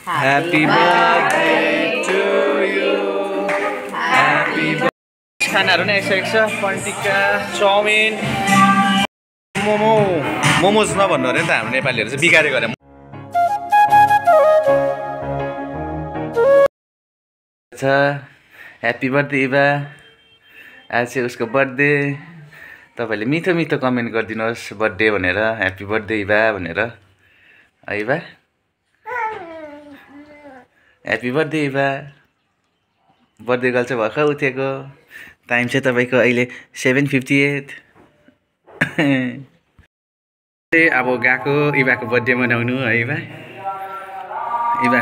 Happy birthday to you. Happy birthday. खानाहरु नै आइसकेको छ पन्टिका चाउमिन मोमोज नभन्नु अरे नि त हाम्रो नेपालीहरु चाहिँ बिगारे गरे छ ह्यापी बर्थडे इभा आज चाहिँ उसको बर्थडे तपाईले मिठो मिठो कमेन्ट गरिदिनुहोस् बर्थडे भनेर ह्यापी बर्थडे इभा भनेर Eva happy birthday Eva birthday girl चाहिँ भर्खर उठेको टाइम चाहिँ तपाईको अहिले 7:58 अब गएको इभाको बर्थडे मनाउनु है इभा इभा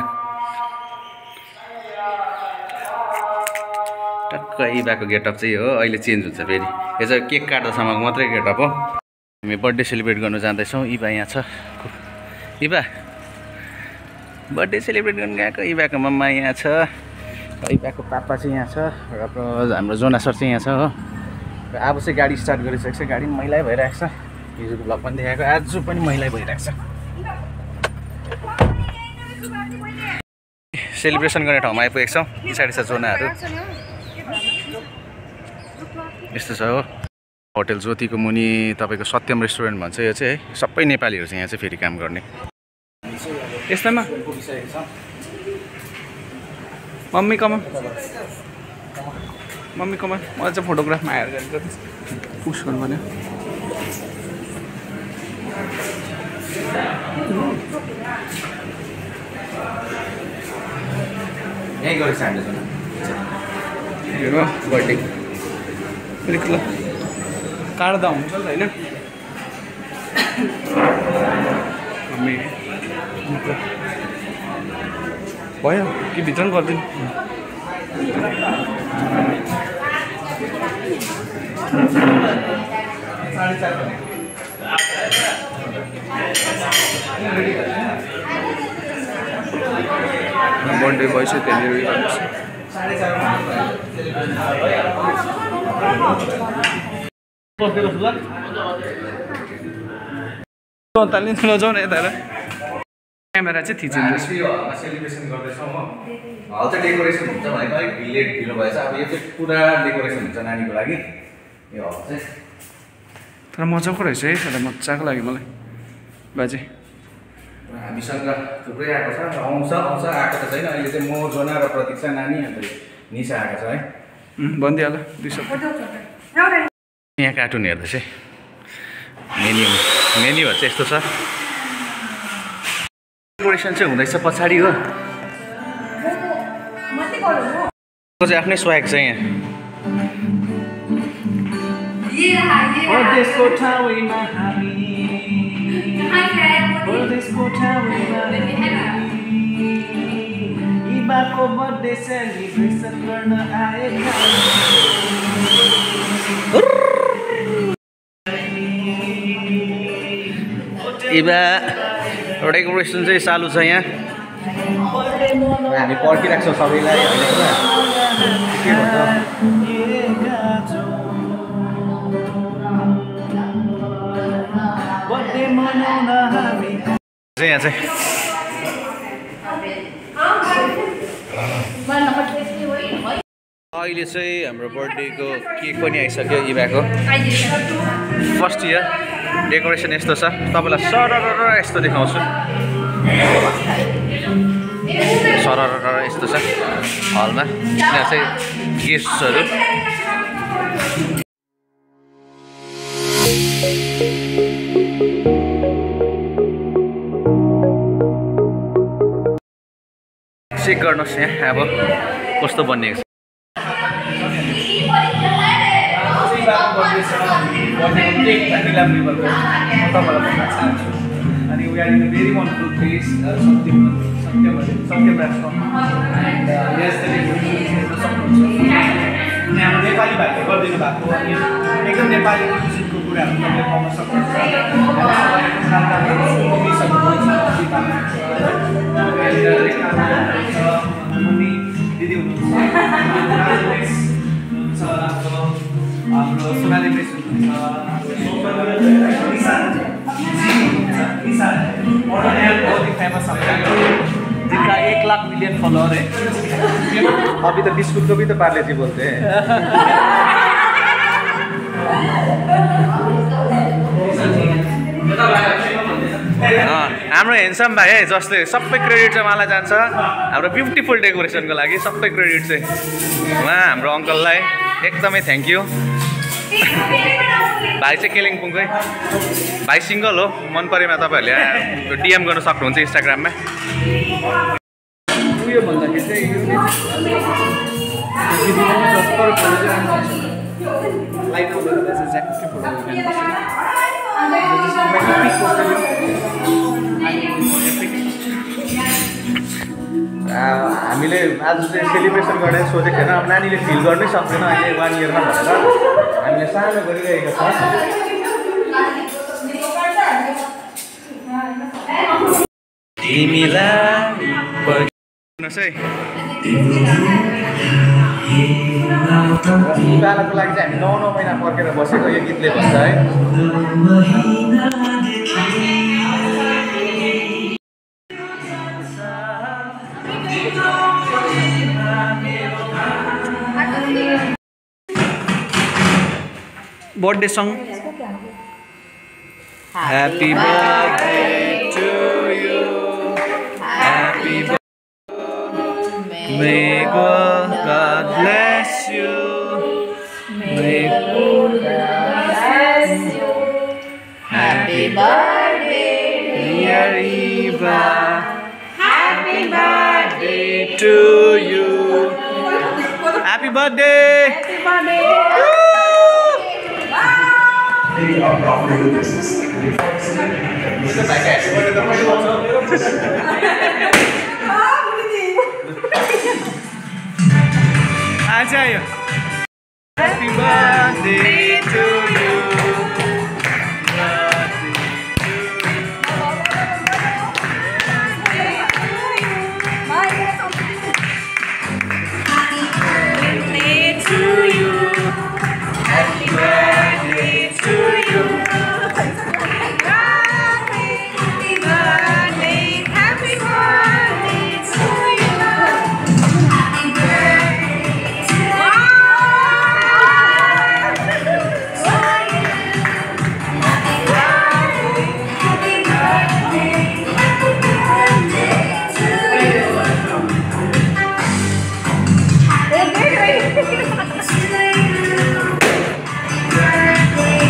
टक्क इभाको गेटअप चाहिँ हो अहिले चेन्ज हुन्छ फेरि यो चाहिँ केक काट्दासम्मको मात्रै गेटअप हो हामी बर्थडे सेलिब्रेट गर्न जाँदैछौँ इभा यहाँ छ इभा बर्थडे सेलिब्रेट गर्न गएको इभाको मम्मा यहाँ छ इभाको पापा चाहिँ यहाँ छ र हाम्रो जोना सर चाहिँ यहाँ छ हो र अब चाहिँ गाडी स्टार्ट गरिसकेको छ गाडी मैला भइरहेको छ हिजोको ब्लग पनि देखाएको आज पनि मैला भइरहेको छ सेलिब्रेसन गर्ने ठाउँमा आइपुगेको छौँ पछाडि छ जोनाहरू यस्तो छ हो होटल ज्योतिको मुनि तपाईँको सत्यम रेस्टुरेन्ट भन्छ यो चाहिँ है सबै नेपालीहरू चाहिँ यहाँ चाहिँ फेरि काम गर्ने यस्तोमा मम्मी कमा म चाहिँ फोटोग्राफमा आएर पुस गर्नु पर्यो यहीँ गरेको छ हामीले बर्थडे अलिक ल काट्दा हुन्छ नि होइन भयो कि भित्र पनि गरिदिनु बर्थडे भइसक्यो त्यहाँनिर नजाउँ न यता क्यामेरा चाहिँ थिचिन्छ सेलिब्रेसन गर्दैछौँ हो हल चाहिँ डेकोरेसन हुन्छ भनेको अलिक ढिलो भएछ अब यो चाहिँ पुरा डेकोरेसन हुन्छ नानीको लागि यो हल चाहिँ तर मजाको रहेछ है तर मजाको लाग्यो मलाई बाजे हामीसँग थुप्रै आएको छ आउँछ आएको त छैन अहिले चाहिँ म जोना र प्रतीक्षा नानी अन्त निशा आएको छ है भनिदिइहाल 2 शब्द यहाँ कार्टुन हेर्दैछ मेन्युहरू चाहिँ यस्तो छ डेकोरेसन चाहिँ हुँदैछ पछाडि हो चाहिँ आफ्नै स्वाग छ यहाँ इभाको बर्थडे सेलिब्रेसन गर्न आएका इभा डेकोरेसन चाहिँ चालु छ यहाँ हामी पर्खिरहेको छौँ सबैलाई के भन्छ यहाँ चाहिँ अहिले चाहिँ हाम्रो बर्थडेको केक पनि आइसक्यो इभाको फर्स्ट इयर डेकोरेसन यस्तो छ तपाईँलाई सरर यस्तो देखाउँछु सरर यस्तो छ हलमा यहाँ चाहिँ गेस्टहरू चेक गर्नुहोस् यहाँ अब कस्तो बनिएको छ अनि we are in a very wonderful place, Satyam restaurant, and yesterday we went to some अनि हाम्रो नेपाली भाइले गरिदिनु भएको अनि एकदम नेपाली किसिमको कुराहरू तपाईँले पाउन सक्नुहुन्छ दिदी हुनुहुन्छ हाम्रो सोनाली मिस हुनुहुन्छ बहुत ही फेमस जिनका एक 7 मिलियन फॉलोअर है। अभी तो बिस्कुट को भी तो पार्ले जी बोलते हैं। हाम्रो हेन्सम भाइ है जसले सबै क्रेडिट चाहिँ मलाई जान्छ हाम्रो ब्युटिफुल डेकोरेसनको लागि सबै क्रेडिट चाहिँ उहाँ हाम्रो अङ्कललाई एकदमै थ्याङ्क यू। भाइ चाहिँ कालिम्पोङकै भाइ सिङ्गल हो मन परेमा तपाईँहरूले डिएम गर्न सक्नुहुन्छ इन्स्टाग्राममा। उयो भन्दाखेरि चाहिँ यो लाइट आउँदैन चाहिँ ज्याकेटकै फोटो हामीले आज चाहिँ सेलिब्रेसन गर्ने सोचेको थिएन। अब नानीले फिल गर्नै सक्दैन अहिले 1 इयरमा भनेर हामीले सानो गरिरहेका छौँ। बालाको लागि चाहिँ हामी 9 महिना पर्खेर बसेको यो गीतले भन्छ है। Birthday song Happy birthday to you, happy birthday, may God bless you, may God bless you, happy birthday dear Eva, happy birthday to you, happy birthday, happy birthday. आयो Happy birthday to you, happy birthday to you.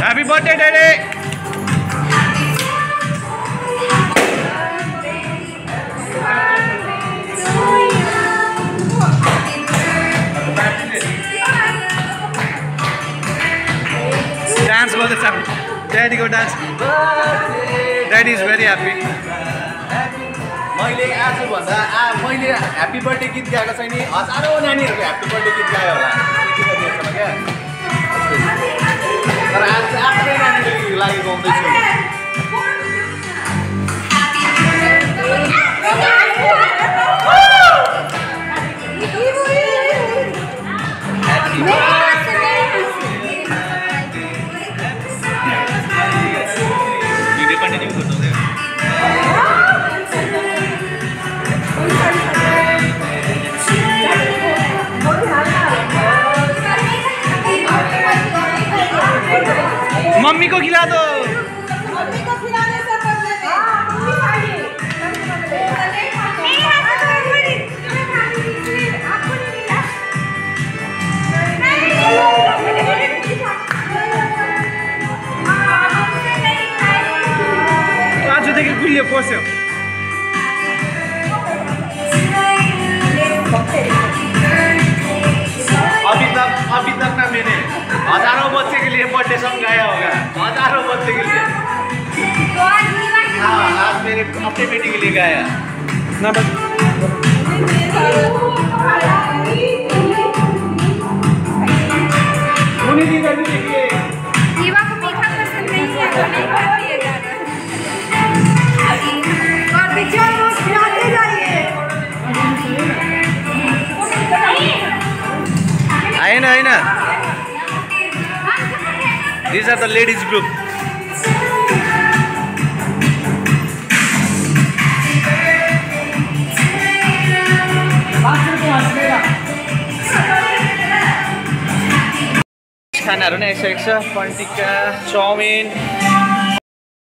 Happy birthday, Daddy! Dance for the sound. Daddy go dance. Daddy is very happy. मैले आज भन्दा मैले happy birthday गीत गाएको छैन हजारौं नानीहरुको ह्यापी बर्थडे गीत गायो होला यतिको देशमा क्या तर आज आफ्नै नानीको लागि गाउँदै छु मम्मी को खिला दो। मम्मी को खिलाने से पहले आजदेखि गुलियो पस्यो अभी तक ना मैंने हजारों बच्चे के लिए बर्थडे सॉन्ग गाया होगा हजारों बच्चे के लिए हाँ आज मेरे अपने बेटी के लिए गाया ना बस उन्हीं दिन अभी देखिए ईवा को मीठा पसंद नहीं है तो नहीं खाइएगा और पिक्चर को खिलाते जाइए आएन आएन These are the ladies group. खानाहरू नै आइसकेको छ। पनिर टिक्का, चाउमिन,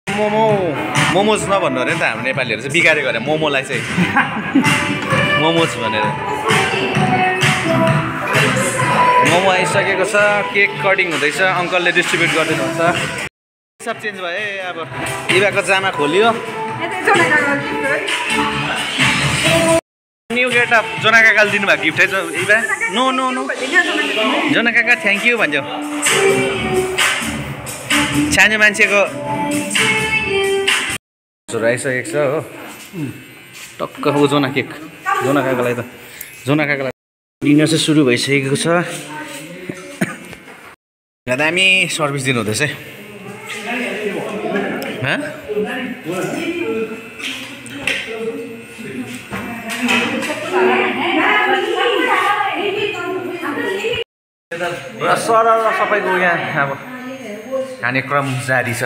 मोमो। मोमोज नभन्नु अरे नि त हाम्रो नेपालीहरू चाहिँ बिगारेको अरे मोमोलाई चाहिँ मोमोज भनेर। मोमो आइसकेको छ। केक कटिङ हुँदैछ। अङ्कलले डिस्ट्रिब्युट गरिदिनुहुन्छ। सब चेन्ज भयो है। अब इभाको जामा खोलियो। न्यू गेट अफ जोना काकाले दिनुभएको गिफ्ट है इभा। नो नो नो जोना काका थ्याङ्क यू भन्छ। सानो मान्छेको आइसकेको छ हो। टक्क हो जोना केक। जोना काकालाई डिनर चाहिँ सुरु भइसकेको छ। दामी सर्भिस दिनु हुँदैछ है। र सर सबैको यहाँ अब खाने क्रम जारी छ।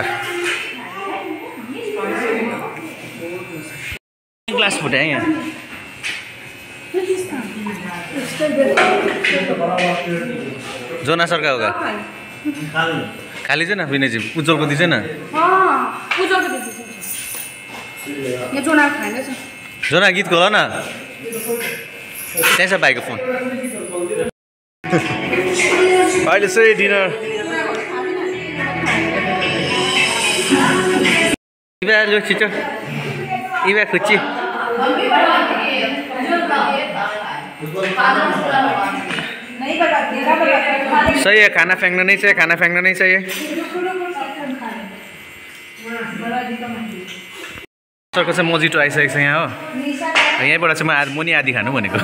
ग्लास फुट्यो यहाँ। जोना सरका होगा खाली चाहिँ न विनयजी उज्जवलको दिन्छ न। जोना गीत खोल न। त्यहाँ छ भाइको फोन। अहिले चाहिँ डिनर इभा जो छिटो इभा खुच्ची सही है। खाना फेंकना नहीं चाहिए। खाना फेंकना नहीं चाहिए। सरको चाहिँ मजिटो आइसकेको छ यहाँ हो। यहीँबाट चाहिँ म आज म नि आधी खानु भनेको।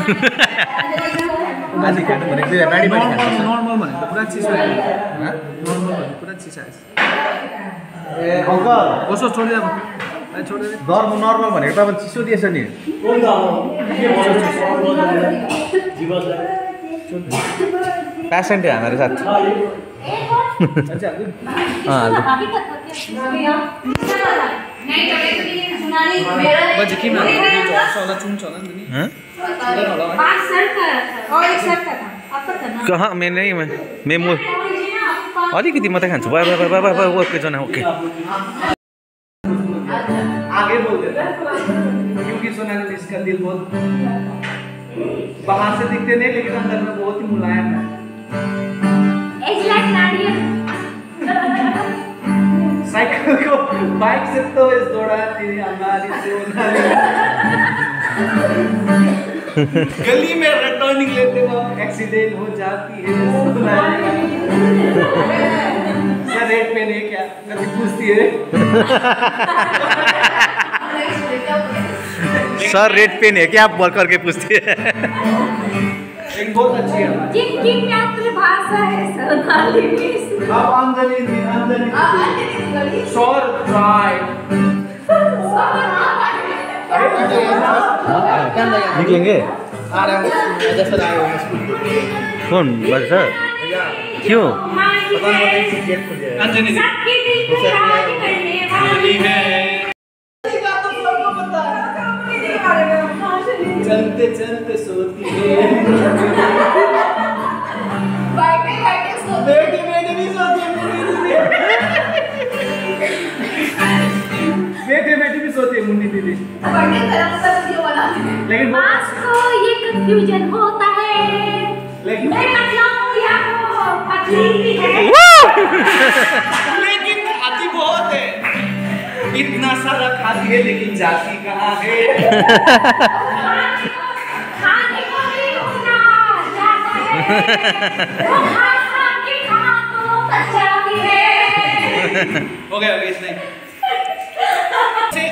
आधी खानु भनेको चाहिँ बाडी बाडी खानु। नर्मल भनेको पुरा चिसो आयो। नर्मल भनेको पुरा चिसो आएछ। ए अङ्कल कसो छोड्दै अब छोड्दै नर्मल भनेको तपाईँ चिसो दिएछ नि। पेसेन्ट है हमारे साथ। बजे के में झर्छ होला चुन्छ होला नि नि। कहाँ मैं नहीं मैं अलिकति मात्रै खान्छु। ओके जना ओके। आगे बोल देता क्योंकि सोनाली इसका दिल बहुत बाहर से दिखते नहीं लेकिन अंदर में बहुत ही मुलायम है। साइकिल को बाइक से तो इस दौड़ाती हमारी सोनाली गली में टर्निंग लेते वक्त एक्सीडेंट हो जाती है सर रेड पेन है क्या कभी पूछती है सर रेड पेन है क्या बोल करके पूछती है। एक बहुत अच्छी है जिनकी मातृभाषा है सोनाली अब आमदनी सौर ड्राई निकलेंगे कौन बस क्यों चलते चलते सोती है बेटी भी सोती है बेटी भी सोती है मुन्नी दीदी। लेकिन ये कंफ्यूजन होता है लेकिन लेकिन खाती बहुत है। इतना सारा खाती है लेकिन जाती कहाँ है। खाने को भी होना जाता है वो खा के कहाँ तो जाती है। हो गया इतना ही।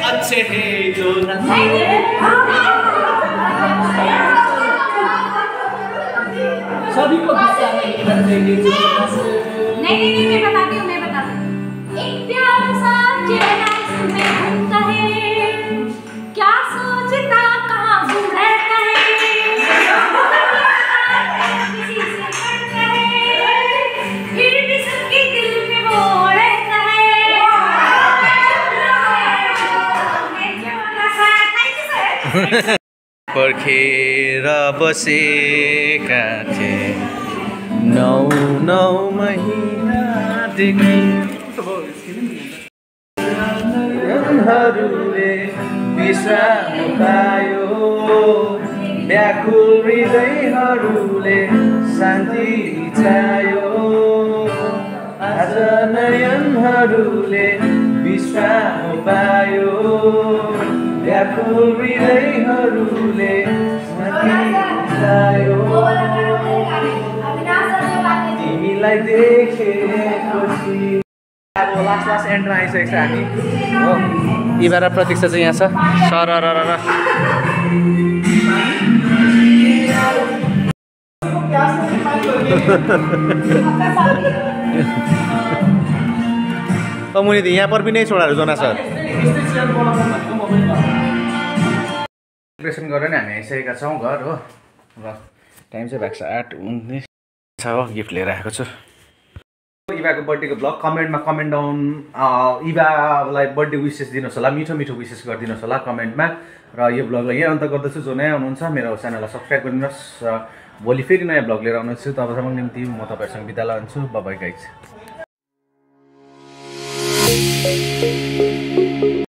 अच्छे हैं जो सभी को गुस्सा नहीं करना चाहिए। नहीं मैं बताती हूँ एक प्यार सा चेहरा इसमें घूमता है क्या सोचता कहाँ घूम रहता है किसी से लड़ता है फिर भी सबके दिल में वो रहता है। पर्खेर बसेका थिए 9 महिनादेखि नयनहरूले विश्राम पायो व्याकुल हृदयहरूले शान्ति चायो आज नयनहरूले विश्राम पायो व्याकुल हृदयहरूले शान्ति चायो तिमीलाई देखेपछि अब लास्ट एन्डमा आइसकेको छ हामी हो इभा र प्रतीक्षा चाहिँ यहाँ छ सरर मुनि यहाँ पर पनि छोडाहरू जोना सर सेलिब्रेसन गरेर नै हामी आइसकेका छौँ घर हो र टाइम चाहिँ भएको छ 8:19 छ हो गिफ्ट लिएर आएको छु इभाको बर्थडेको ब्लग कमेन्टमा कमेन्ट डाउन इभालाई बर्थडे विसेस दिनुहोस् होला मिठो मिठो विसेस गरिदिनुहोस् होला कमेन्टमा र यो ब्लगलाई यही अन्त गर्दछु जो नयाँ हुनुहुन्छ मेरो च्यानललाई सब्सक्राइब गरिदिनुहोस् र भोलि फेरि नयाँ ब्लग लिएर आउनेछु तबसम्मको निम्ति म तपाईँहरूसँग बिदा लान्छु बाइ बाइ गाइज